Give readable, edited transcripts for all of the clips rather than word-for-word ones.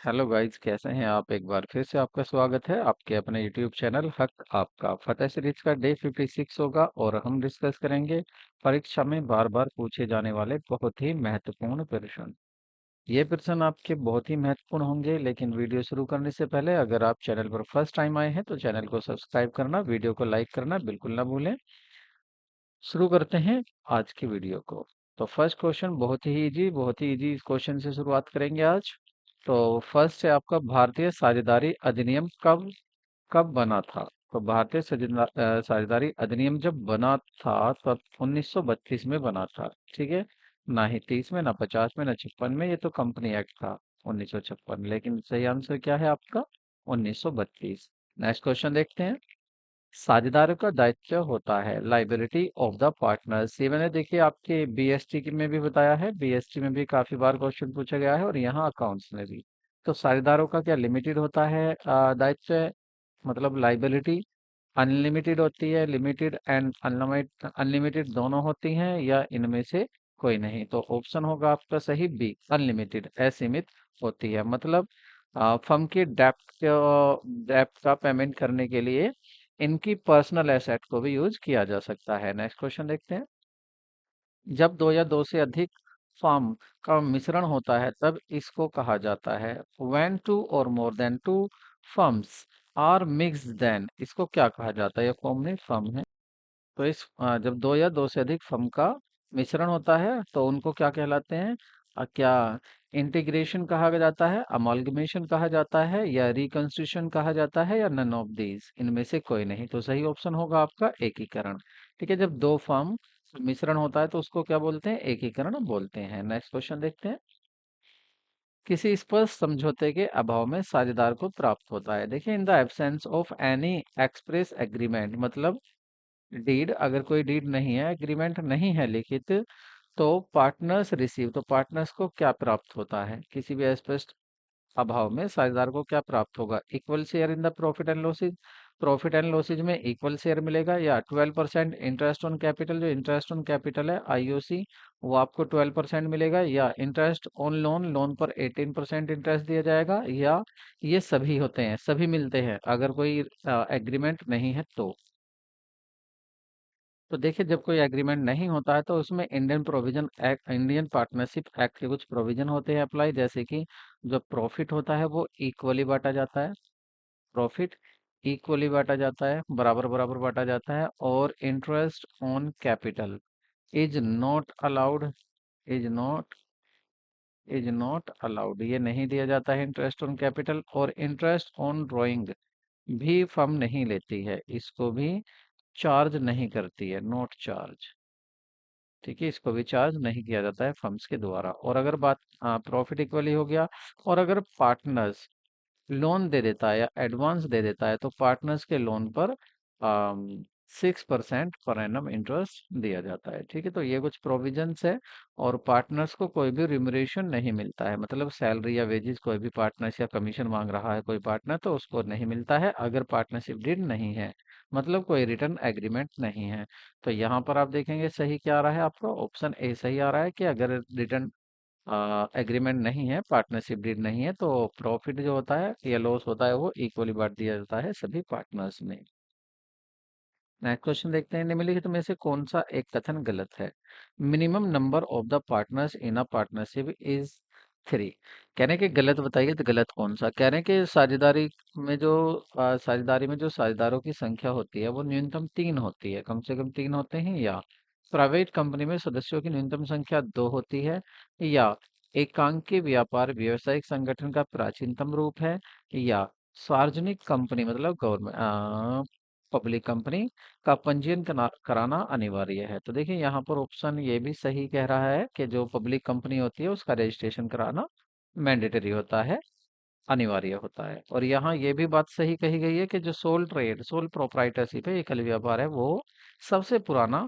Hello guys, कैसे हैं आप? एक बार फिर से आपका स्वागत है आपके अपने यूट्यूब चैनल हक आपका फतेह सीरीज का डे 56 होगा और हम डिस्कस करेंगे परीक्षा में बार बार पूछे जाने वाले बहुत ही महत्वपूर्ण प्रश्न। ये प्रश्न आपके बहुत ही महत्वपूर्ण होंगे, लेकिन वीडियो शुरू करने से पहले अगर आप चैनल पर फर्स्ट टाइम आए हैं तो चैनल को सब्सक्राइब करना, वीडियो को लाइक करना बिल्कुल ना भूलें। शुरू करते हैं आज की वीडियो को। तो फर्स्ट क्वेश्चन बहुत ही इजी क्वेश्चन से शुरुआत करेंगे आज। तो फर्स्ट है आपका, भारतीय साझेदारी अधिनियम कब कब बना था? तो भारतीय साझेदारी अधिनियम जब बना था तब 1932 में बना था। ठीक है, ना ही 30 में, ना 50 में, ना 56 में। ये तो कंपनी एक्ट था 1956, लेकिन सही आंसर क्या है आपका? 1932। नेक्स्ट क्वेश्चन देखते हैं। साझेदारों का दायित्व होता है लाइबिलिटी ऑफ द पार्टनर्स। ये मैंने देखिए आपके बीएसटी में भी बताया है, बीएसटी में भी काफी बार क्वेश्चन पूछा गया है और यहाँ अकाउंट्स में भी। तो साझेदारों का क्या लिमिटेड होता है दायित्व, मतलब लाइबिलिटी? अनलिमिटेड होती है, लिमिटेड एंड अनलिमिटेड अनलिमिटेड दोनों होती हैं, या इनमें से कोई नहीं? तो ऑप्शन होगा आपका सही बी, अनलिमिटेड, असीमित होती है। मतलब फर्म की डेप्ट का पेमेंट करने के लिए इनकी पर्सनल एसेट को भी यूज किया जा सकता है। नेक्स्ट क्वेश्चन देखते हैं। जब दो या दो से अधिक फर्म का मिश्रण होता है तब इसको कहा जाता है, व्हेन टू और more than two firms are mix, then इसको क्या कहा जाता है? ये फॉर्म नहीं, फर्म है। तो जब दो या दो से अधिक फर्म का मिश्रण होता है तो उनको क्या कहलाते हैं? क्या इंटीग्रेशन कहा जाता है, अमालगमेशन कहा जाता है, या रिकंस्ट्रक्शन कहा जाता है, या नन ऑफ दीज? इनमें से कोई नहीं। तो सही ऑप्शन होगा आपका एकीकरण। ठीक है, जब दो फर्म मिश्रण होता है तो उसको क्या बोलते हैं? एकीकरण बोलते हैं। नेक्स्ट क्वेश्चन देखते हैं। किसी स्पष्ट समझौते के अभाव में साझेदार को प्राप्त होता है। देखिए, in the absence of any express agreement, मतलब डीड, अगर कोई डीड नहीं है, एग्रीमेंट नहीं है लिखित, तो पार्टनर्स रिसीव, तो पार्टनर्स को क्या प्राप्त होता है? किसी भी अस्पष्ट अभाव में साझेदार को क्या प्राप्त होगा? Equal share in the profit and losses. Profit and losses में इक्वल शेयर मिलेगा, या 12% इंटरेस्ट ऑन कैपिटल, जो इंटरेस्ट ऑन कैपिटल है आईओसी, वो आपको 12% मिलेगा, या इंटरेस्ट ऑन लोन, लोन पर 18% इंटरेस्ट दिया जाएगा, या ये सभी होते हैं, सभी मिलते हैं अगर कोई एग्रीमेंट नहीं है तो। तो देखिए, जब कोई एग्रीमेंट नहीं होता है तो उसमें Indian provision act, Indian partnership act के कुछ प्रोविजन होते हैं अप्लाई, जैसे कि जो प्रॉफिट होता है वो इक्वली बांटा जाता है, प्रॉफिट इक्वली बांटा जाता है, बराबर बराबर बांटा जाता है, और interest on capital is not allowed, is not is not allowed, ये नहीं दिया जाता है इंटरेस्ट ऑन कैपिटल। और इंटरेस्ट ऑन ड्राइंग भी फर्म नहीं लेती है, इसको भी चार्ज नहीं करती है, नॉट चार्ज। ठीक है, इसको भी चार्ज नहीं किया जाता है फर्म्स के द्वारा। और अगर बात प्रॉफिट इक्वली हो गया, और अगर पार्टनर्स लोन दे देता है या एडवांस दे देता है तो पार्टनर्स के लोन पर 6% पर एनम इंटरेस्ट दिया जाता है। ठीक है, तो ये कुछ प्रोविजंस है। और पार्टनर्स को कोई भी रिम्यूनरेशन नहीं मिलता है, मतलब सैलरी या वेजेस, कोई भी पार्टनर्स या कमीशन मांग रहा है कोई पार्टनर तो उसको नहीं मिलता है अगर पार्टनरशिप डीड नहीं है, मतलब कोई रिटर्न एग्रीमेंट नहीं है। तो यहाँ पर आप देखेंगे सही क्या आ रहा है आपका? ऑप्शन ए सही आ रहा है कि अगर रिटर्न एग्रीमेंट नहीं है, पार्टनरशिप डीड नहीं है, तो प्रॉफिट जो होता है या लॉस होता है वो इक्वली बांट दिया जाता है सभी पार्टनर्स में। नेक्स्ट क्वेश्चन देखते हैं। निम्नलिखित में से कौन सा एक कथन गलत है? Minimum number of the partners in a partnership is 3। कहने के गलत बताइए, तो गलत कौन सा? कह रहे हैं कि साझेदारी में जो साझेदारों की संख्या होती है वो न्यूनतम 3 होती है, कम से कम 3 होते हैं, या प्राइवेट कंपनी में सदस्यों की न्यूनतम संख्या 2 होती है, या एकांकी व्यापार व्यावसायिक संगठन का प्राचीनतम रूप है, या सार्वजनिक कंपनी मतलब गवर्नमेंट पब्लिक कंपनी का पंजीयन कराना अनिवार्य है। तो देखिए, यहाँ पर ऑप्शन ये भी सही कह रहा है कि जो पब्लिक कंपनी होती है उसका रजिस्ट्रेशन कराना मैंडेटरी होता है, अनिवार्य होता है। और यहाँ ये भी बात सही कही गई है कि जो सोल ट्रेड, सोल प्रोप्राइटरशिप है, एकल व्यापार है, वो सबसे पुराना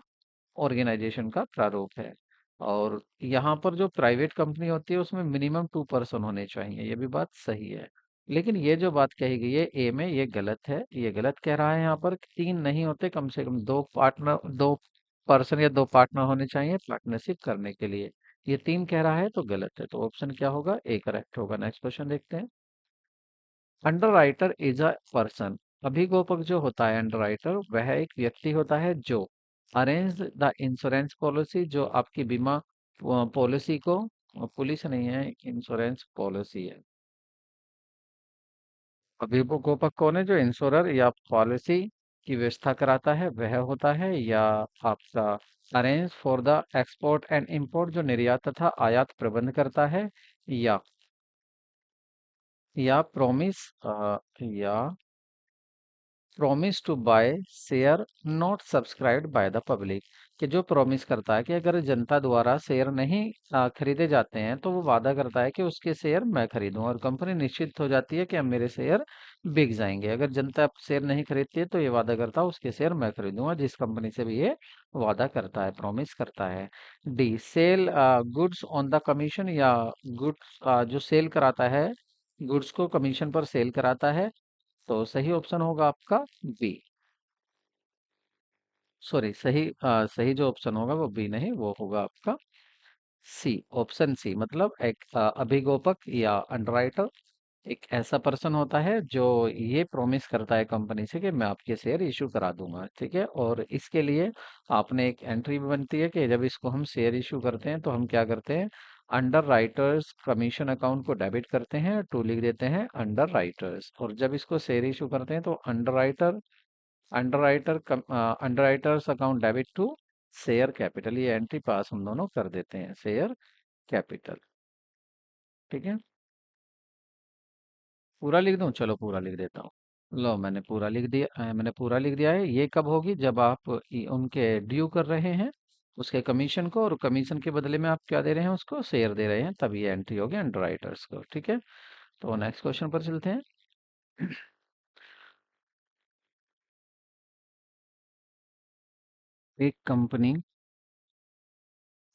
ऑर्गेनाइजेशन का प्रारूप है। और यहाँ पर जो प्राइवेट कंपनी होती है उसमें मिनिमम 2 पर्सन होने चाहिए, ये भी बात सही है। लेकिन ये जो बात कही गई है ए में, ये गलत है। ये गलत कह रहा है यहाँ पर कि 3 नहीं होते, कम से कम 2 पर्सन या 2 पार्टनर होने चाहिए पार्टनरशिप करने के लिए। ये 3 कह रहा है तो गलत है। तो ऑप्शन क्या होगा? ए करेक्ट होगा। नेक्स्ट क्वेश्चन देखते हैं। Underwriter is a person. अभिगोपक जो होता है अंडरराइटर, वह एक व्यक्ति होता है जो अरेंज द इंश्योरेंस पॉलिसी, जो आपकी बीमा पॉलिसी को, पुलिस नहीं है, इंश्योरेंस पॉलिसी है। अभिभावक कौन है? जो इंश्योरर या पॉलिसी की व्यवस्था कराता है वह होता है, या आपका arrange for the export and import, जो निर्यात तथा आयात प्रबंध करता है, या प्रॉमिस, या promise to buy share not subscribed by the public, कि जो प्रॉमिस करता है कि अगर जनता द्वारा शेयर नहीं खरीदे जाते हैं तो वो वादा करता है कि उसके शेयर मैं खरीदूं, और कंपनी निश्चित हो जाती है कि अब मेरे शेयर बिक जाएंगे। अगर जनता शेयर नहीं खरीदती है तो ये वादा करता है उसके शेयर मैं खरीदूंगा, जिस कंपनी से भी ये वादा करता है, प्रॉमिस करता है। D, sell goods on the commission, या गुड्स जो सेल कराता है, गुड्स को कमीशन पर सेल कराता है। तो सही ऑप्शन होगा आपका बी। सॉरी, सही जो ऑप्शन होगा वो बी नहीं, वो होगा आपका सी, ऑप्शन सी। मतलब एक अभिगोपक या अंडरराइटर एक ऐसा पर्सन होता है जो ये प्रॉमिस करता है कंपनी से कि मैं आपके शेयर इशू करा दूंगा, ठीक है। और इसके लिए आपने एक एंट्री भी बनती है कि जब इसको हम शेयर इशू करते हैं तो हम क्या करते हैं, अंडर राइटर्स कमीशन अकाउंट को डेबिट करते हैं, टू लिख देते हैं अंडर राइटर्स। और जब इसको शेयर इशू करते हैं तो underwriters account debit to share capital, ये एंट्री पास हम दोनों कर देते हैं, शेयर कैपिटल। ठीक है, पूरा लिख दूं? चलो पूरा लिख देता हूँ। लो, मैंने पूरा लिख दिया, मैंने पूरा लिख दिया है। ये कब होगी? जब आप उनके ड्यू कर रहे हैं उसके कमीशन को, और कमीशन के बदले में आप क्या दे रहे हैं, उसको शेयर दे रहे हैं, तब ये एंट्री होगी अंडरराइटर्स को। ठीक है, तो नेक्स्ट क्वेश्चन पर चलते हैं। एक कंपनी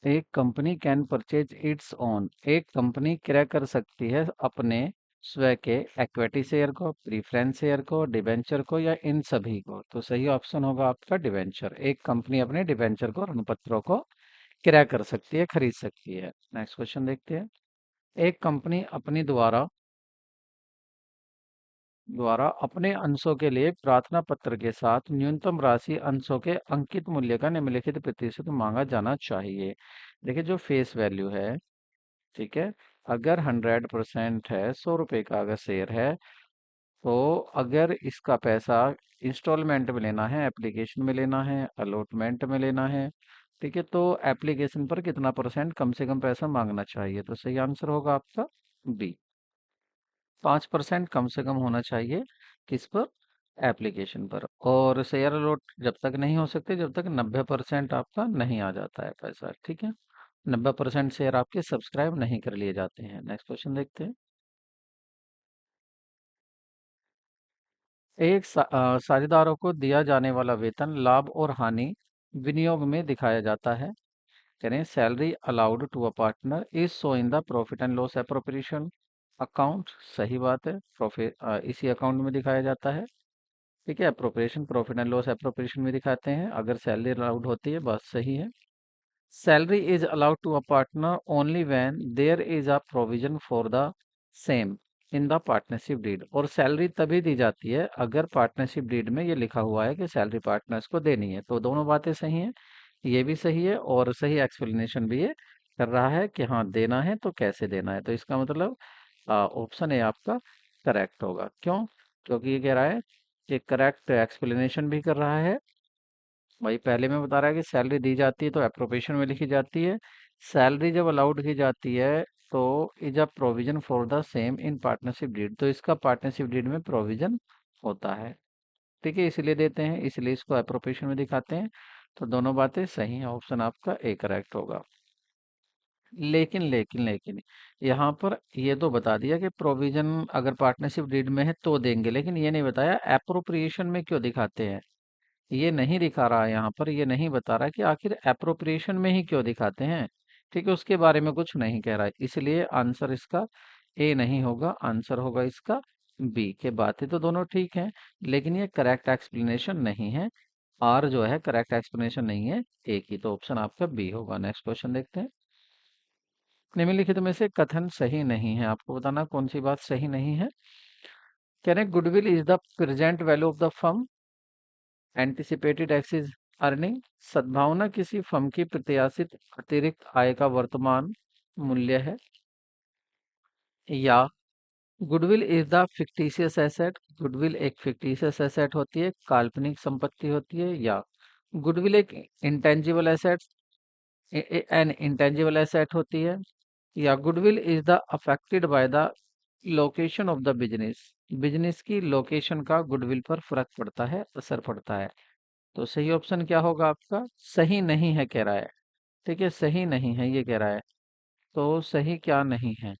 एक company can purchase its own, एक कंपनी क्रय कर सकती है अपने स्वयं के इक्विटी शेयर को, प्रीफरेंस शेयर को, डिबेंचर को, या इन सभी को। तो सही ऑप्शन होगा आपका डिबेंचर। एक कंपनी अपने डिबेंचर को, ऋण पत्रों को क्रय कर सकती है, खरीद सकती है। नेक्स्ट क्वेश्चन देखते हैं। एक कंपनी अपनी द्वारा अपने अंशों के लिए प्रार्थना पत्र के साथ न्यूनतम राशि अंशों के अंकित मूल्य का निम्नलिखित प्रतिशत मांगा जाना चाहिए। देखिए, जो फेस वैल्यू है, ठीक है, अगर 100% है, 100 रुपए का अगर शेयर है, तो अगर इसका पैसा इंस्टॉलमेंट में लेना है, एप्लीकेशन में लेना है, अलॉटमेंट में लेना है, ठीक है, तो एप्लीकेशन पर कितना परसेंट कम से कम पैसा मांगना चाहिए? तो सही आंसर होगा आपका बी, 5% कम से कम होना चाहिए। किस पर? एप्लीकेशन पर। और शेयर अलॉट जब तक नहीं हो सकते जब तक 90% आपका नहीं आ जाता है पैसा, ठीक है। 90% शेयर आपके सब्सक्राइब नहीं कर लिए जाते हैं। नेक्स्ट क्वेश्चन देखते हैं। साझेदारों को दिया जाने वाला वेतन, लाभ और हानि विनियोग में दिखाया जाता है। करें, salary allowed to a partner is show in the profit and loss appropriation account. सही बात है, प्रॉफिट इसी अकाउंट में दिखाया जाता है। ठीक है, appropriation, profit and loss appropriation में दिखाते हैं अगर सैलरी अलाउड होती है, बात सही है। Salary is allowed to a partner only when there is a provision for the same in the partnership deed। और सैलरी तभी दी जाती है अगर पार्टनरशिप डीड में ये लिखा हुआ है कि सैलरी पार्टनर्स को देनी है। तो दोनों बातें सही हैं, ये भी सही है और सही एक्सप्लेनेशन भी ये कर रहा है कि हाँ देना है तो कैसे देना है। तो इसका मतलब ऑप्शन ए आपका करेक्ट होगा। क्यों? क्योंकि ये कह रहा है कि करेक्ट एक्सप्लेनेशन भी कर रहा है। वही पहले में बता रहा है कि सैलरी दी जाती है तो अप्रोप्रिएशन में लिखी जाती है। सैलरी जब अलाउड की जाती है तो is a provision for the same in partnership deed, तो इसका पार्टनरशिप डीड में प्रोविजन होता है। ठीक है, इसलिए देते हैं, इसलिए इसको अप्रोप्रिएशन में दिखाते हैं। तो दोनों बातें सही हैं, ऑप्शन आपका ए करेक्ट होगा। लेकिन यहाँ पर ये तो बता दिया कि प्रोविजन अगर पार्टनरशिप डीड में है तो देंगे, लेकिन ये नहीं बताया अप्रोप्रिएशन में क्यों दिखाते हैं। ये नहीं दिखा रहा है यहाँ पर, ये नहीं बता रहा कि आखिर एप्रोप्रिएशन में ही क्यों दिखाते हैं। ठीक है, उसके बारे में कुछ नहीं कह रहा है, इसलिए आंसर इसका ए नहीं होगा, आंसर होगा इसका बी। के बातें तो दोनों ठीक हैं, लेकिन ये करेक्ट एक्सप्लेनेशन नहीं है। आर जो है करेक्ट एक्सप्लेनेशन नहीं है, ए की, तो ऑप्शन आपका बी होगा। नेक्स्ट क्वेश्चन देखते हैं। निम्नलिखित में से कथन सही नहीं है, आपको बताना कौन सी बात सही नहीं है। कह रहे हैं goodwill is the present value of the firm, anticipated axis earning, सद्भावना किसी फर्म की प्रत्याशित अतिरिक्त आय का वर्तमान मूल्य है। या goodwill is the fictitious asset, goodwill एक फिक्टिशियस एसेट होती है, काल्पनिक संपत्ति होती है। या गुडविल एक intangible asset, N intangible asset होती है। या goodwill is the affected by the location of the business, business की लोकेशन का गुडविल पर फर्क पड़ता है, असर पड़ता है। तो सही ऑप्शन क्या होगा आपका? सही नहीं है कह रहा है। ठीक है, सही नहीं है ये कह रहा है। तो सही क्या नहीं है?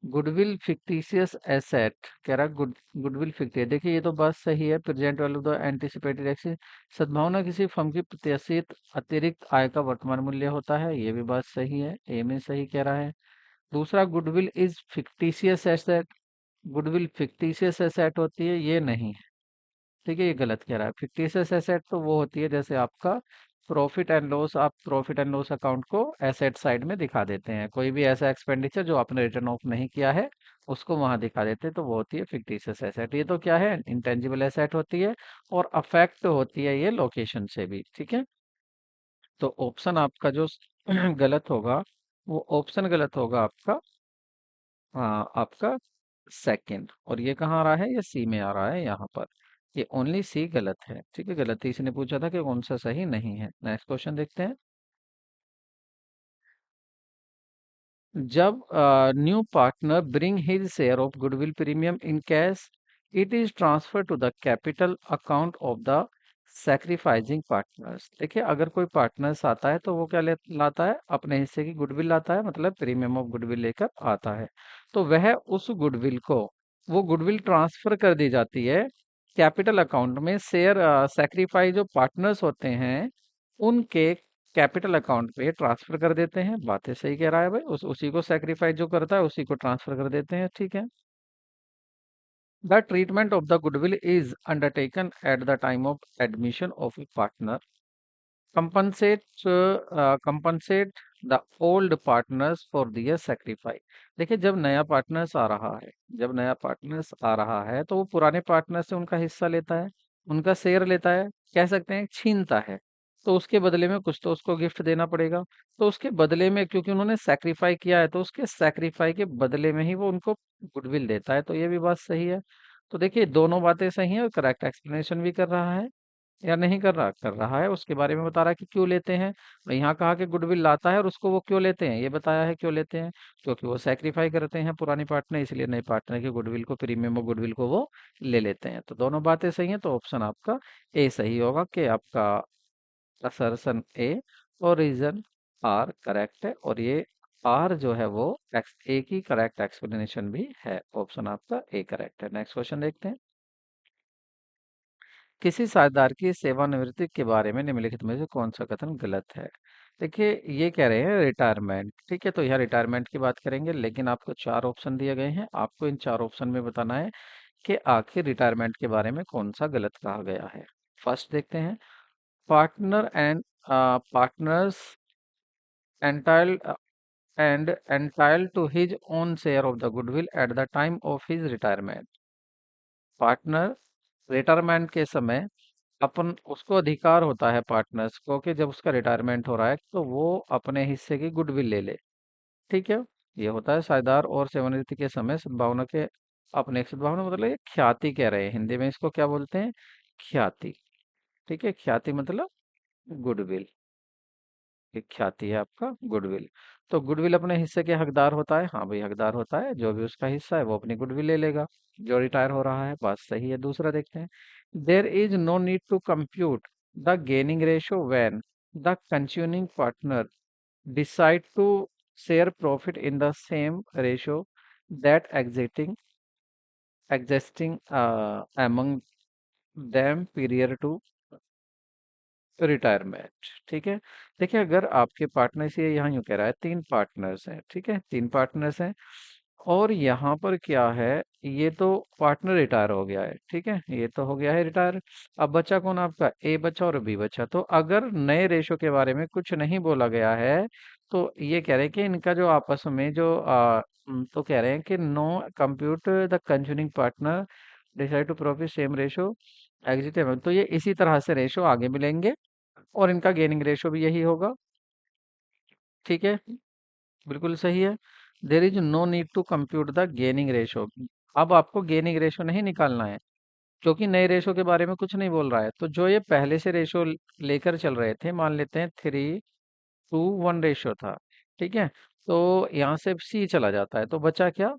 गुडविल फिक्टिशियस एसेट कह रहा है, गुडविल फिक्टिशियस। देखिए ये तो बात सही है, present value the anticipated axis, सद्भावना किसी फर्म की प्रत्याशित अतिरिक्त आय का वर्तमान मूल्य होता है, ये भी बात सही है, ए में सही कह रहा है। दूसरा, goodwill is fictitious asset, goodwill fictitious asset होती है, ये नहीं है। ठीक है, ये गलत कह रहा है। फिक्टिशियस एसेट तो वो होती है जैसे आपका प्रॉफिट एंड लॉस, आप प्रॉफिट एंड लॉस अकाउंट को एसेट साइड में दिखा देते हैं, कोई भी ऐसा एक्सपेंडिचर जो आपने रिटर्न ऑफ नहीं किया है उसको वहां दिखा देते हैं, तो वो होती है फिक्टिशियस एसेट। ये तो क्या है? इंटेंजिबल एसेट होती है, और अफेक्ट होती है ये लोकेशन से भी। ठीक है, तो ऑप्शन आपका जो गलत होगा, वो ऑप्शन गलत होगा आपका, हाँ आपका सेकंड। और ये कहाँ आ रहा है? ये सी में आ रहा है यहाँ पर। ये ओनली सी गलत है। ठीक है, गलती इसने पूछा था कि कौन सा सही नहीं है। नेक्स्ट क्वेश्चन देखते हैं। जब new partner bring his share of goodwill premium in cash, it is transfer to the capital account of the sacrificing partners. देखिए अगर कोई पार्टनर्स आता है तो वो क्या लाता है? अपने हिस्से की गुडविल लाता है, मतलब प्रीमियम ऑफ गुडविल लेकर आता है। तो वह उस गुडविल को, वो गुडविल ट्रांसफर कर दी जाती है कैपिटल अकाउंट में। शेयर सैक्रिफाइस जो पार्टनर्स होते हैं उनके कैपिटल अकाउंट पे ट्रांसफर कर देते हैं। बातें सही कह रहा है भाई, उसी को सेक्रीफाइस जो करता है उसी को ट्रांसफर कर देते हैं। ठीक है। The treatment of the goodwill is undertaken at the time of admission of a partner, compensate compensate the old partners for their sacrifice. देखिए जब नया पार्टनर्स आ रहा है, जब नया पार्टनर्स आ रहा है तो वो पुराने पार्टनर से उनका हिस्सा लेता है, उनका शेयर लेता है, कह सकते हैं छीनता है। तो उसके बदले में कुछ तो उसको गिफ्ट देना पड़ेगा। तो उसके बदले में, क्योंकि उन्होंने सेक्रीफाई किया है, तो उसके सेक्रीफाई के बदले में ही वो उनको गुडविल देता है। तो ये भी बात सही है। तो देखिए दोनों बातें सही हैं, और करेक्ट एक्सप्लेनेशन भी कर रहा है या नहीं कर रहा? कर रहा है, उसके बारे में बता रहा है कि क्यों लेते हैं। तो यहाँ कहा कि गुडविल लाता है और उसको वो क्यों लेते हैं, ये बताया है क्यों लेते हैं। क्योंकि वो सेक्रीफाई करते हैं पुराने पार्टनर, इसलिए नए पार्टनर के गुडविल को, प्रीमियम और गुडविल को वो ले लेते हैं। तो दोनों बातें सही हैं, तो ऑप्शन आपका ए सही होगा, कि आपका असर्शन ए और रीजन आर करेक्ट है। और ये आर जो है वो एक्स ए की करेक्ट एक्सप्लेनेशन भी है। ऑप्शन आपका ए करेक्ट है। नेक्स्ट क्वेश्चन देखते हैं। किसी साझेदार की सेवानिवृत्ति के बारे में निम्नलिखित में से कौन सा कथन गलत है? देखिए ये कह रहे हैं रिटायरमेंट। ठीक है, तो यहाँ रिटायरमेंट की बात करेंगे, लेकिन आपको चार ऑप्शन दिए गए हैं, आपको इन चार ऑप्शन में बताना है कि आखिर रिटायरमेंट के बारे में कौन सा गलत कहा गया है। फर्स्ट देखते हैं, partner and partners entitled and entitled to his own share of the goodwill at the time of his retirement. Partner retirement के समय अपन, उसको अधिकार होता है पार्टनर्स को कि जब उसका रिटायरमेंट हो रहा है तो वो अपने हिस्से की गुडविल ले ले। ठीक है, ये होता है साझेदार और सेवानिवृत्ति के समय सद्भावना के अपने सद्भावना, मतलब ये ख्याति कह रहे हैं, हिंदी में इसको क्या बोलते हैं? ख्याति। ठीक है, ख्याति मतलब गुडविल, एक ख्याति है आपका गुडविल। तो गुडविल अपने हिस्से के हकदार होता है, हाँ भाई हकदार होता है, जो भी उसका हिस्सा है वो अपनी गुडविल ले लेगा जो रिटायर हो रहा है। बात सही है। दूसरा देखते हैं, there is no need to compute the gaining ratio when the consuming partner decide to share profit in the same ratio that existing among them period to retirement. ठीक है, देखिए अगर आपके पार्टनर्स, ये यहाँ यूँ कह रहा है तीन पार्टनर्स हैं। ठीक है, तीन पार्टनर्स हैं, और यहाँ पर क्या है, ये तो पार्टनर रिटायर हो गया है। ठीक है, ये तो हो गया है रिटायर। अब बचा कौन आपका? ए बचा और बी बचा। तो अगर नए रेशो के बारे में कुछ नहीं बोला गया है तो ये कह रहे हैं कि इनका जो आपस में जो तो कह रहे हैं कि no compute the consuming partner decide to profit same ratio exit एवं, तो ये इसी तरह से रेशो आगे मिलेंगे और इनका गेनिंग रेशो भी यही होगा। ठीक है, बिल्कुल सही है। There is no need to compute the gaining ratio. अब आपको गेनिंग रेशो नहीं निकालना है, क्योंकि नए रेशो के बारे में कुछ नहीं बोल रहा है। तो जो ये पहले से रेशो लेकर चल रहे थे, मान लेते हैं 3:1 रेशो था। ठीक है, तो यहाँ से सी चला जाता है, तो बचा क्या?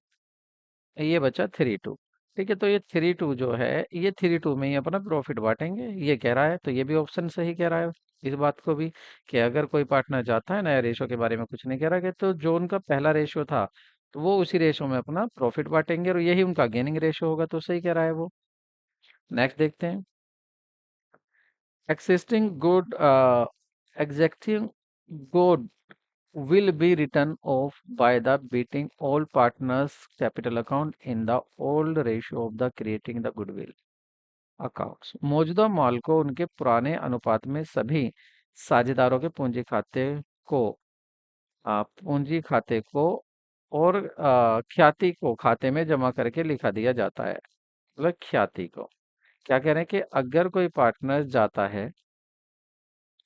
ये बचा 3:2। ठीक है, तो ये 3:2 जो है, ये 3:2 में ही अपना प्रॉफिट बांटेंगे, ये कह रहा है। तो ये भी ऑप्शन सही कह रहा है इस बात को भी, कि अगर कोई पार्टनर जाता है, नया रेशो के बारे में कुछ नहीं कह रहा, कि तो जो उनका पहला रेशो था, तो वो उसी रेशो में अपना प्रॉफिट बांटेंगे और यही उनका गेनिंग रेशो होगा। तो सही कह रहा है वो। नेक्स्ट देखते हैं। Existing good executive good will be written off by the beating all partners capital account in the old ratio of the creating the goodwill accounts। मौजूदा माल को उनके पुराने अनुपात में सभी साझेदारों के को पूंजी खाते को और ख्याति को खाते में जमा करके लिखा दिया जाता है। मतलब ख्याति को क्या कह रहे हैं कि अगर कोई पार्टनर जाता है,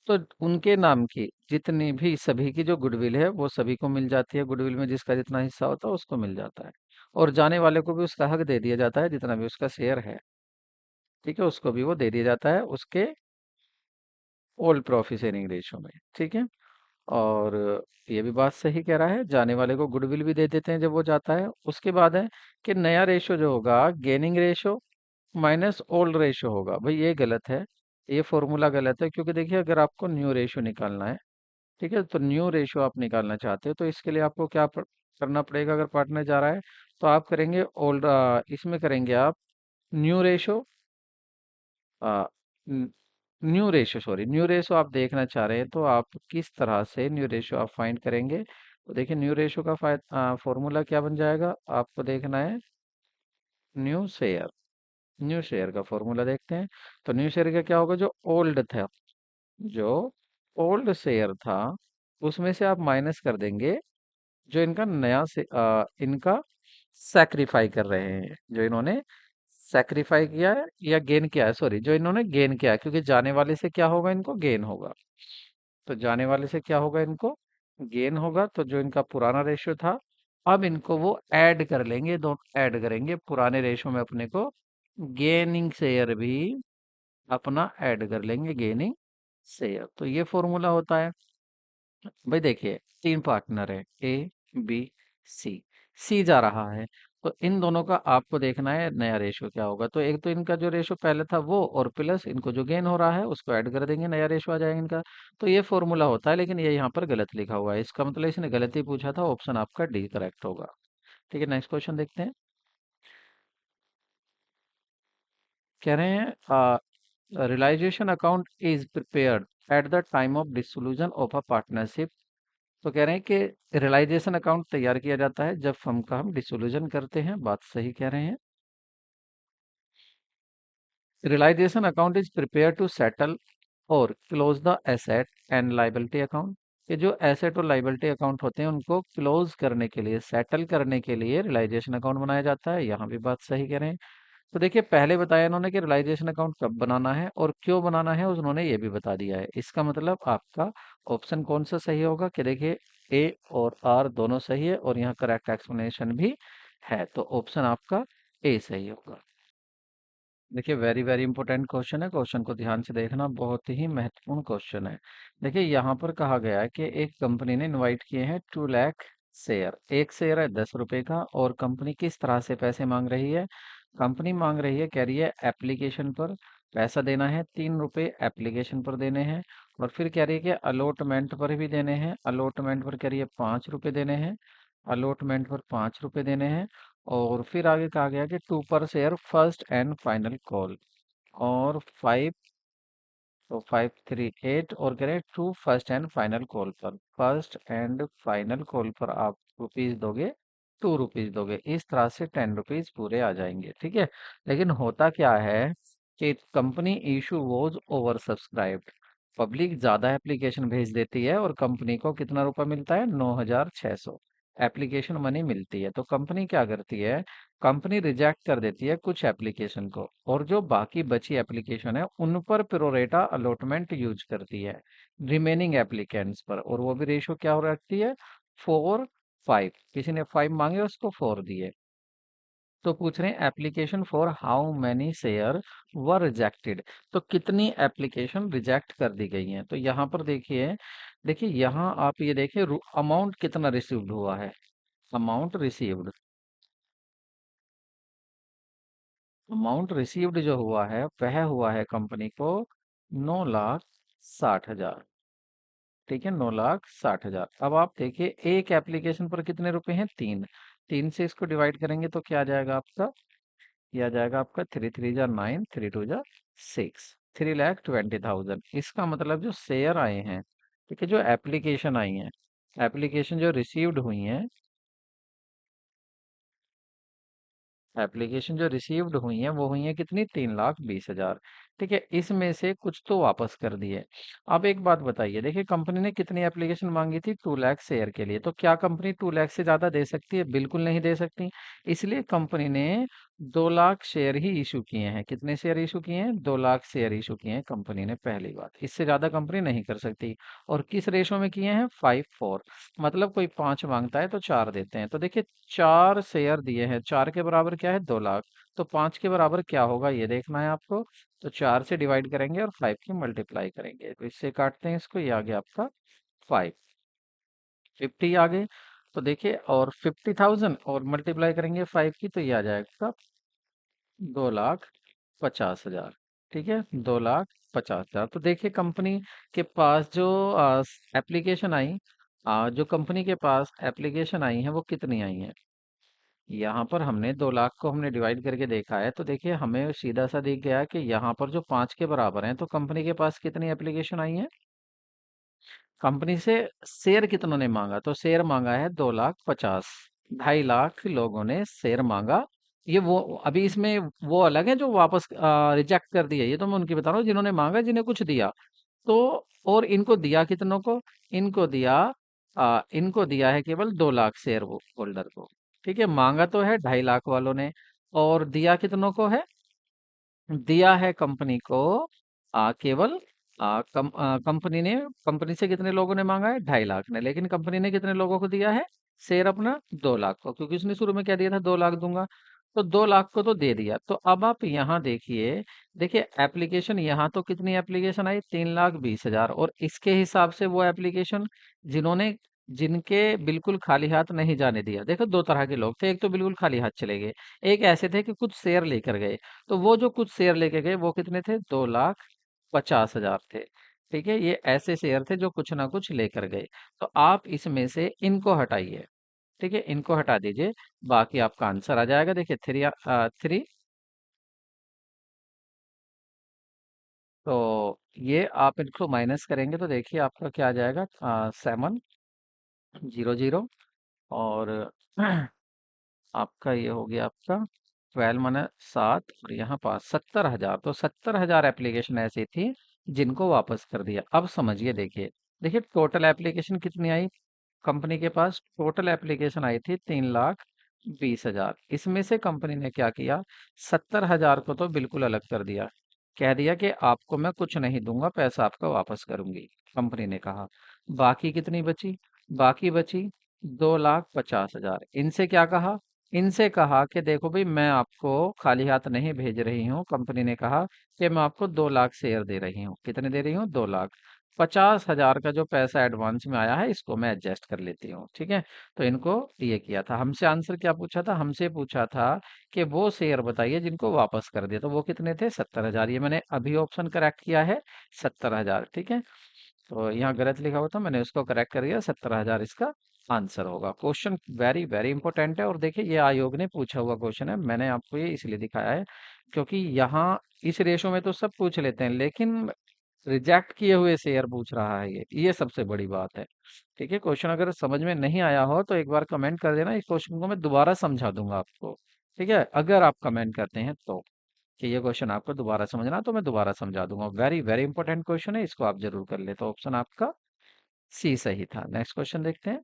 तो उनके नाम की जितनी भी सभी की जो गुडविल है वो सभी को मिल जाती है। गुडविल में जिसका जितना हिस्सा होता है उसको मिल जाता है, और जाने वाले को भी उसका हक दे दिया जाता है, जितना भी उसका शेयर है। ठीक है, उसको भी वो दे दिया जाता है उसके ओल्ड प्रॉफिट शेयरिंग रेशो में। ठीक है, और ये भी बात सही कह रहा है, जाने वाले को गुडविल भी दे देते हैं जब वो जाता है। उसके बाद है कि नया रेशो जो होगा, gaining ratio minus old ratio होगा। भाई ये गलत है, ये फॉर्मूला गलत है, क्योंकि देखिए अगर आपको न्यू रेशो निकालना है, ठीक है, तो न्यू रेशियो आप निकालना चाहते हो, तो इसके लिए आपको क्या करना पड़ेगा? अगर पार्टनर जा रहा है, तो आप करेंगे ओल्ड, इसमें करेंगे आप new ratio, new ratio, sorry new ratio आप देखना चाह रहे हैं, तो आप किस तरह से न्यू रेशो आप फाइंड करेंगे? तो देखिए न्यू रेशो का फॉर्मूला क्या बन जाएगा, आपको देखना है न्यू शेयर। न्यू शेयर का फॉर्मूला देखते हैं। तो न्यू शेयर का क्या होगा? जो ओल्ड था, जो ओल्ड शेयर था, उसमें से आप माइनस कर देंगे जो इनका नया से इनका सैक्रिफाई कर रहे हैं, जो इन्होंने सैक्रिफाई किया है या गेन किया है, सॉरी जो इन्होंने गेन किया है, क्योंकि जाने वाले से क्या होगा? इनको गेन होगा। तो जाने वाले से क्या होगा? इनको गेन होगा। तो जो इनका पुराना रेशियो था, अब इनको वो ऐड कर लेंगे, दोनों ऐड करेंगे पुराने रेशियो में अपने को, गेनिंग शेयर भी अपना ऐड कर लेंगे, गेनिंग शेयर। तो ये फॉर्मूला होता है। भाई देखिए तीन पार्टनर है, ए बी सी। सी जा रहा है, तो इन दोनों का आपको देखना है नया रेशो क्या होगा। तो एक तो इनका जो रेशो पहले था वो, और प्लस इनको जो गेन हो रहा है उसको ऐड कर देंगे, नया रेशो आ जाएगा इनका। तो ये फॉर्मूला होता है, लेकिन ये यहाँ पर गलत लिखा हुआ है, इसका मतलब इसने गलत ही पूछा था। ऑप्शन आपका डी करेक्ट होगा। ठीक है, नेक्स्ट क्वेश्चन देखते हैं। कह रहे हैं realization account is prepared at the time of dissolution of a partnership. तो कह रहे हैं कि रियलाइजेशन अकाउंट तैयार किया जाता है जब फर्म का हम डिसोल्यूशन करते हैं। बात सही कह रहे हैं। Realization account is prepare to settle और close the asset and liability account. ये जो एसेट और लाइबिलिटी अकाउंट होते हैं उनको क्लोज करने के लिए, सेटल करने के लिए रियलाइजेशन अकाउंट बनाया जाता है। यहाँ भी बात सही कह रहे हैं। तो देखिए पहले बताया इन्होंने कि रियलाइजेशन अकाउंट कब बनाना है और क्यों बनाना है, उन्होंने ये भी बता दिया है। इसका मतलब आपका ऑप्शन कौन सा सही होगा? कि देखिए ए और आर दोनों सही है, और यहाँ करेक्ट एक्सप्लेनेशन भी है, तो ऑप्शन आपका ए सही होगा। देखिए वेरी वेरी इंपॉर्टेंट क्वेश्चन है, क्वेश्चन को ध्यान से देखना, बहुत ही महत्वपूर्ण क्वेश्चन है। देखिए यहाँ पर कहा गया है कि एक कंपनी ने इनवाइट किए हैं 2 लाख शेयर। एक शेयर है 10 रुपए का, और कंपनी किस तरह से पैसे मांग रही है? कंपनी मांग रही है, कह रही है एप्लीकेशन पर पैसा देना है, 3 रुपए एप्लीकेशन पर देने हैं, और फिर कह रही है कि अलॉटमेंट पर भी देने हैं। अलॉटमेंट पर कह रही है 5 रुपए देने हैं, अलॉटमेंट पर 5 रुपए देने हैं। और फिर आगे कहा गया कि 2 पर share first and final call, और 5 तो 538, और करें 2 फर्स्ट एंड फाइनल कॉल पर, फर्स्ट एंड फाइनल कॉल पर आप रुपीज दोगे, 2 रुपीज दोगे, इस तरह से 10 रुपीज पूरे आ जाएंगे। ठीक है, लेकिन होता क्या है कि company issue was over subscribed. Public ज्यादा एप्लीकेशन भेज देती है और कंपनी को कितना रुपया मिलता है, 9,600 एप्लीकेशन मनी मिलती है। तो कंपनी क्या करती है, कंपनी रिजेक्ट कर देती है कुछ एप्लीकेशन को, और जो बाकी बची एप्लीकेशन है उन पर प्रोरेटा अलॉटमेंट यूज करती है रिमेनिंग एप्लीकेंट्स पर, और वो भी रेशियो क्या हो रखती है, 4:5। किसी ने 5 मांगे, उसको 4 दिए। तो पूछ रहे हैं application for how many share were rejected, तो कितनी एप्लीकेशन रिजेक्ट कर दी गई हैं। तो यहाँ पर देखिए, देखिए यहाँ आप ये देखिए अमाउंट कितना रिसीव्ड हुआ है। अमाउंट रिसीव्ड, अमाउंट रिसीव्ड जो हुआ है वह हुआ है कंपनी को 9,60,000। ठीक है, 9,60,000। अब आप देखिए एक एप्लीकेशन पर कितने रुपए हैं, 3। 3 से इसको डिवाइड करेंगे तो क्या आ जाएगा आपका, यह आ जाएगा आपका 3 3 जा 9, 3 2 जा 6, 3,20,000। इसका मतलब जो शेयर आए हैं, ठीक है, जो एप्लीकेशन आई हैं, एप्लीकेशन जो रिसीव्ड हुई हैं, एप्लीकेशन जो रिसीव्ड हुई हैं वो हुई हैं कितनी, 3,20,000। ठीक है, इसमें से कुछ तो वापस कर दिए। अब एक बात बताइए, देखिए कंपनी ने कितनी एप्लीकेशन मांगी थी, 2 लाख शेयर के लिए। तो क्या कंपनी 2 लाख से ज्यादा दे सकती है, बिल्कुल नहीं दे सकती। इसलिए कंपनी ने 2 लाख शेयर ही इशू किए हैं। कितने शेयर इशू किए हैं, 2 लाख शेयर इशू किए हैं कंपनी ने, पहली बात। इससे ज्यादा कंपनी नहीं कर सकती। और किस रेशो में किए हैं, 5:4। मतलब कोई 5 मांगता है तो 4 देते हैं। तो देखिए 4 शेयर दिए हैं, 4 के बराबर क्या है, 2 लाख। तो 5 के बराबर क्या होगा ये देखना है आपको। तो 4 से डिवाइड करेंगे और 5 की मल्टीप्लाई करेंगे, तो इससे काटते हैं इसको, ये आ गया आपका 5। 50 आ गए। तो देखिए, और 50,000 और मल्टीप्लाई करेंगे 5 की, तो ये आ जाएगा 2,50,000। ठीक है, 2,50,000। तो देखिए कंपनी के पास जो एप्लीकेशन आई, जो कंपनी के पास एप्लीकेशन आई है वो कितनी आई है। यहाँ पर हमने 2 लाख को हमने डिवाइड करके देखा है, तो देखिए हमें सीधा सा दिख गया कि यहाँ पर जो 5 के बराबर है, तो कंपनी के पास कितनी एप्लीकेशन आई है, कंपनी से शेयर कितनों ने मांगा, तो शेयर मांगा है 2,50,000। 2.5 लाख लोगों ने शेयर मांगा। ये वो, अभी इसमें वो अलग है जो वापस रिजेक्ट कर दिया, ये तो मैं उनकी बता रहा हूँ जिन्होंने मांगा, जिन्हें कुछ दिया। तो और इनको दिया कितनों को, इनको दिया है केवल 2 लाख शेयर वो होल्डर को। ठीक है, मांगा तो है 2.5 लाख वालों ने, और दिया कितनों को है, दिया है कंपनी को केवल कंपनी ने, कंपनी से कितने लोगों ने मांगा है, 2.5 लाख ने, लेकिन कंपनी ने कितने लोगों को दिया है शेयर अपना, 2 लाख को, क्योंकि उसने शुरू में क्या दिया था, 2 लाख दूंगा। तो 2 लाख को तो दे दिया। तो अब आप यहाँ देखिए, देखिए एप्लीकेशन यहाँ तो कितनी एप्लीकेशन आई, 3,20,000, और इसके हिसाब से वो एप्लीकेशन जिन्होंने, जिनके बिल्कुल खाली हाथ नहीं जाने दिया। देखो दो तरह के लोग थे, एक तो बिल्कुल खाली हाथ चले गए, एक ऐसे थे कि कुछ शेयर लेकर गए। तो वो जो कुछ शेयर लेके गए वो कितने थे, 2,50,000 थे। ठीक है, ये ऐसे शेयर थे जो कुछ ना कुछ लेकर गए। तो आप इसमें से इनको हटाइए। ठीक है, इनको हटा दीजिए, बाकी आपका आंसर आ जाएगा। देखिए 3, तो ये आप इनको माइनस करेंगे तो देखिए आपका क्या आ जाएगा, 700। और आपका ये हो गया आपका 12 माने 7, और यहाँ पास 70,000। तो 70,000 एप्लीकेशन ऐसी थी जिनको वापस कर दिया। अब समझिए, देखिए, देखिए टोटल एप्लीकेशन कितनी आई, कंपनी के पास टोटल एप्लीकेशन आई थी 3,20,000। इसमें से कंपनी ने क्या किया, 70,000 को तो बिल्कुल अलग कर दिया, कह दिया कि आपको मैं कुछ नहीं दूंगा, पैसा आपका वापस करूंगी, कंपनी ने कहा। बाकी कितनी बची, बाकी बची 2,50,000। इनसे क्या कहा, इनसे कहा कि देखो भाई मैं आपको खाली हाथ नहीं भेज रही हूँ। कंपनी ने कहा कि मैं आपको 2 लाख शेयर दे रही हूँ। कितने दे रही हूँ, 2 लाख। 50,000 का जो पैसा एडवांस में आया है इसको मैं एडजस्ट कर लेती हूँ। ठीक है, तो इनको ये किया था। हमसे आंसर क्या पूछा था, हमसे पूछा था कि वो शेयर बताइए जिनको वापस कर दिया, तो वो कितने थे, 70,000। ये मैंने अभी ऑप्शन करेक्ट किया है, 70,000। ठीक है, तो यहाँ गलत लिखा हुआ था, मैंने उसको करेक्ट कर दिया, 70,000 इसका आंसर होगा। क्वेश्चन वेरी वेरी इंपॉर्टेंट है, और देखिए ये आयोग ने पूछा हुआ क्वेश्चन है, मैंने आपको ये इसलिए दिखाया है क्योंकि यहाँ इस रेशो में तो सब पूछ लेते हैं, लेकिन रिजेक्ट किए हुए शेयर पूछ रहा है, ये सबसे बड़ी बात है। ठीक है, क्वेश्चन अगर समझ में नहीं आया हो तो एक बार कमेंट कर देना, इस क्वेश्चन को मैं दोबारा समझा दूंगा आपको। ठीक है, अगर आप कमेंट करते हैं तो। कि ये क्वेश्चन आपको दोबारा समझना, तो मैं दोबारा समझा दूंगा। वेरी वेरी इंपॉर्टेंट क्वेश्चन है, इसको आप जरूर कर ले। तो ऑप्शन आपका सी सही था। नेक्स्ट क्वेश्चन देखते हैं।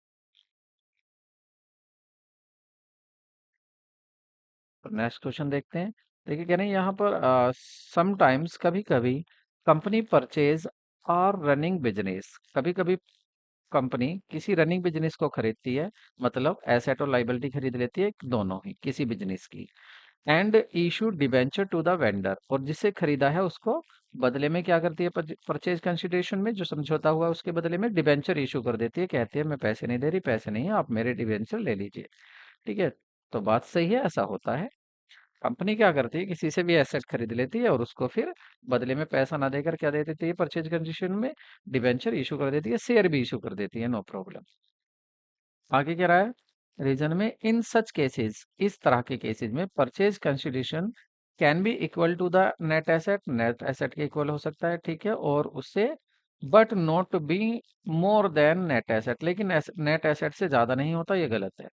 नेक्स्ट क्वेश्चन देखते हैं। देखिए कह रहे हैं यहाँ पर समटाइम्स, कभी कभी, company purchase are running business, कभी कभी कंपनी किसी रनिंग बिजनेस को खरीदती है, मतलब एसेट और लाइबिलिटी खरीद लेती है, दोनों ही किसी बिजनेस की। And issue debenture to the vendor, और जिससे खरीदा है उसको बदले में क्या करती है, परचेज कंसिडरेशन में जो समझौता हुआ है उसके बदले में डिबेंचर इशू कर देती है, कहती है मैं पैसे नहीं दे रही, पैसे नहीं है, आप मेरे डिबेंचर ले लीजिए। ठीक है, तो बात सही है, ऐसा होता है। कंपनी क्या करती है, किसी से भी एसेट खरीद लेती है और उसको फिर बदले में पैसा ना देकर क्या दे देती है, परचेज कंडीशन में डिबेंचर इशू कर देती है, शेयर भी इशू कर देती है, नो प्रॉब्लम। आगे क्या रहा है रीजन में, इन सच केसेस, इस तरह के केसेस में purchase consideration can be equal to the net asset, net asset के इक्वल हो सकता है, ठीक है, और उससे but not be more than net asset, लेकिन नेट एसेट से ज्यादा नहीं होता, ये गलत है।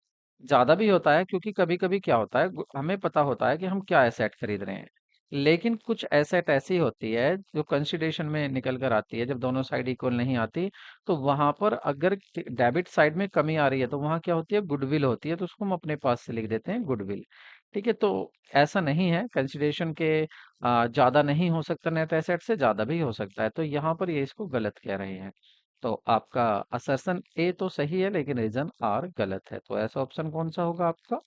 ज्यादा भी होता है, क्योंकि कभी कभी क्या होता है, हमें पता होता है कि हम क्या एसेट खरीद रहे हैं, लेकिन कुछ एसेट ऐसी होती है जो कंसिडरेशन में निकल कर आती है, जब दोनों साइड इक्वल नहीं आती, तो वहां पर अगर डेबिट साइड में कमी आ रही है तो वहां क्या होती है, गुडविल होती है, तो उसको हम अपने पास से लिख देते हैं गुडविल। ठीक है, तो ऐसा नहीं है, कंसिडरेशन के ज्यादा नहीं हो सकता, नेट एसेट से ज्यादा भी हो सकता है, तो यहाँ पर ये इसको गलत कह रहे हैं। तो आपका असर्शन ए तो सही है, लेकिन रीजन आर गलत है। तो ऐसा ऑप्शन कौन सा होगा आपका,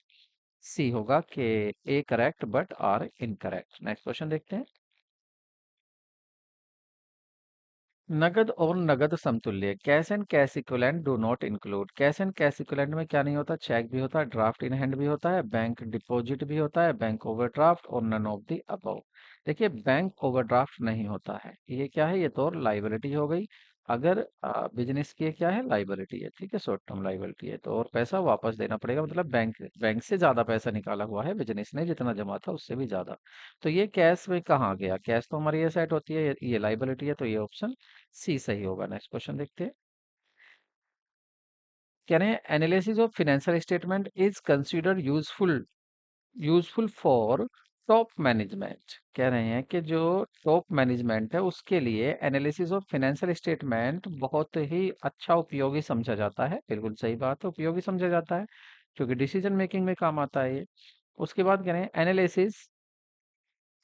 सी होगा कि A correct but R incorrect. Next question देखते हैं। नगद और नगद समतुल्य, cash and cash equivalent do not include, cash and cash equivalent में क्या नहीं होता, चेक भी होता है, ड्राफ्ट इन हैंड भी होता है, बैंक डिपॉजिट भी होता है, बैंक ओवरड्राफ्ट, और नन ऑफ द अबव। देखिए बैंक ओवरड्राफ्ट नहीं होता है, ये क्या है, ये तो लाइबिलिटी हो गई। अगर बिजनेस की क्या है, लाइबिलिटी है, ठीक है, शॉर्ट टर्म लाइबिलिटी है, तो और पैसा वापस देना पड़ेगा, मतलब बैंक बैंक से ज्यादा पैसा निकाला हुआ है बिजनेस ने, जितना जमा था उससे भी ज्यादा। तो ये कैश में कहाँ गया, कैश तो हमारी ये सेट होती है, ये लाइबिलिटी है, तो ये ऑप्शन सी सही होगा। नेक्स्ट क्वेश्चन देखते हैं। कह रहे हैं analysis of financial statement is considered useful for top management. कह रहे हैं कि जो टॉप मैनेजमेंट है उसके लिए एनालिसिस ऑफ फाइनेंशियल स्टेटमेंट बहुत ही अच्छा उपयोगी समझा जाता है। बिल्कुल सही बात है, उपयोगी समझा जाता है, क्योंकि डिसीजन मेकिंग में काम आता है ये। उसके बाद कह रहे हैं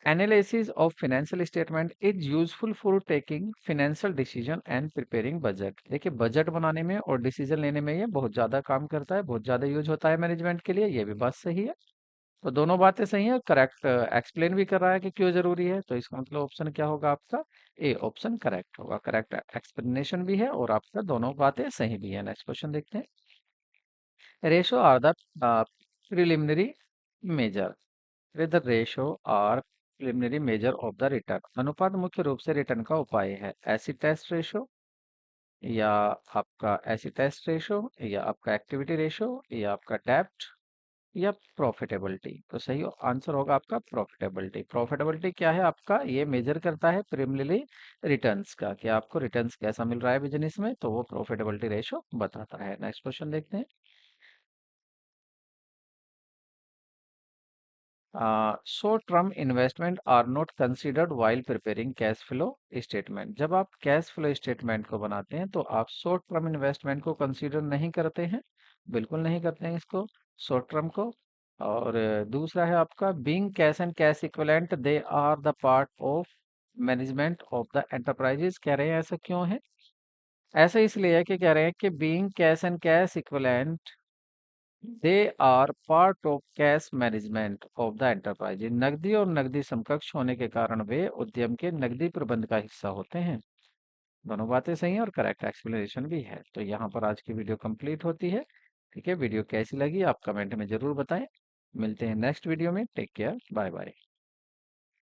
Analysis of financial statement is useful for taking financial decision and preparing budget। देखिए बजट बनाने में और डिसीजन लेने में ये बहुत ज्यादा काम करता है, बहुत ज्यादा यूज होता है मैनेजमेंट के लिए, ये भी बात सही है। तो दोनों बातें सही है, करेक्ट एक्सप्लेन भी कर रहा है कि क्यों जरूरी है, तो इसका मतलब ऑप्शन क्या होगा आपका, ए ऑप्शन करेक्ट होगा, करेक्ट एक्सप्लेनेशन भी है और आपका दोनों बातें सही भी है। नेक्स्ट क्वेश्चन देखते हैं। Ratio are the preliminary measure, the ratio are preliminary measure of the return, अनुपात मुख्य रूप से रिटर्न का उपाय है। एसिड टेस्ट रेशो, या आपका एसिड टेस्ट रेशो, या आपका एक्टिविटी रेशो, या आपका डेप्ट, या प्रॉफिटेबिलिटी। तो सही आंसर होगा आपका प्रॉफिटेबिलिटी। प्रॉफिटेबिलिटी क्या है आपका, ये मेजर करता है प्रिलिमिनरी रिटर्न्स का, कि आपको रिटर्न्स कैसा मिल रहा है बिजनेस में, तो वो प्रॉफिटेबिलिटी रेशो बताता है। नेक्स्ट क्वेश्चन देखते हैं। Short term investment are not considered while preparing cash flow statement. जब आप कैश फ्लो स्टेटमेंट को बनाते हैं तो आप शॉर्ट टर्म इन्वेस्टमेंट को कंसीडर नहीं करते हैं, बिल्कुल नहीं करते हैं इसको, शॉर्ट टर्म को। और दूसरा है आपका being cash and cash equivalent they are the part of management of the enterprises. कह रहे हैं ऐसा क्यों है, ऐसा इसलिए है कि कह रहे हैं कि being cash and cash equivalent they are part of cash management of the enterprise, नकदी और नकदी समकक्ष होने के कारण वे उद्यम के नकदी प्रबंध का हिस्सा होते हैं। दोनों बातें सही हैं और करेक्ट एक्सप्लेनेशन भी है। तो यहाँ पर आज की वीडियो कंप्लीट होती है। ठीक है, वीडियो कैसी लगी आप कमेंट में जरूर बताएं। मिलते हैं नेक्स्ट वीडियो में, टेक केयर, बाय बाय।